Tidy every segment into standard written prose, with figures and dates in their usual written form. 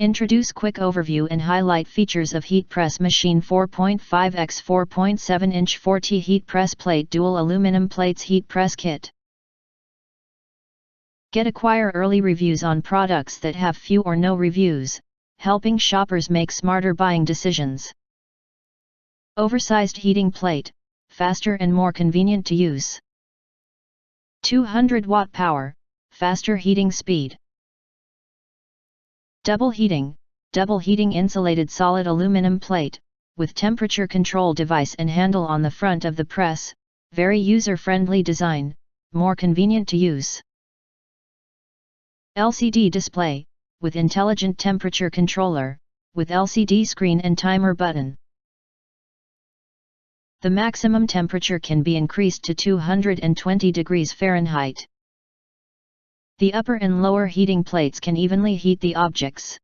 Introduce quick overview and highlight features of heat press machine 4.5x4.7-inch 4T heat press plate dual aluminum plates heat press kit. Acquire early reviews on products that have few or no reviews, helping shoppers make smarter buying decisions. Oversized heating plate, faster and more convenient to use. 200 watt power, faster heating speed. Double heating insulated solid aluminum plate, with temperature control device and handle on the front of the press, very user-friendly design, more convenient to use. LCD display, with intelligent temperature controller, with LCD screen and timer button. The maximum temperature can be increased to 220 degrees Fahrenheit. The upper and lower heating plates can evenly heat the objects.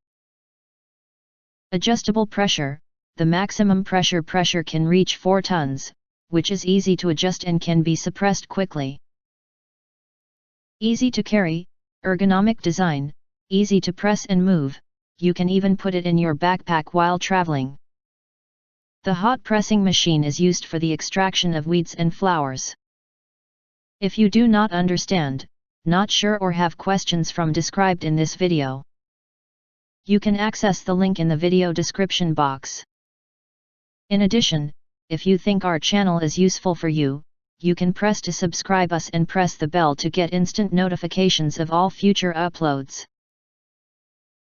Adjustable pressure, the maximum pressure can reach 4 tons, which is easy to adjust and can be suppressed quickly. Easy to carry, ergonomic design, easy to press and move, you can even put it in your backpack while traveling. The hot pressing machine is used for the extraction of weeds and flowers. If you do not understand, not sure or have questions from described in this video, you can access the link in the video description box. In addition, if you think our channel is useful for you, you can press to subscribe us and press the bell to get instant notifications of all future uploads.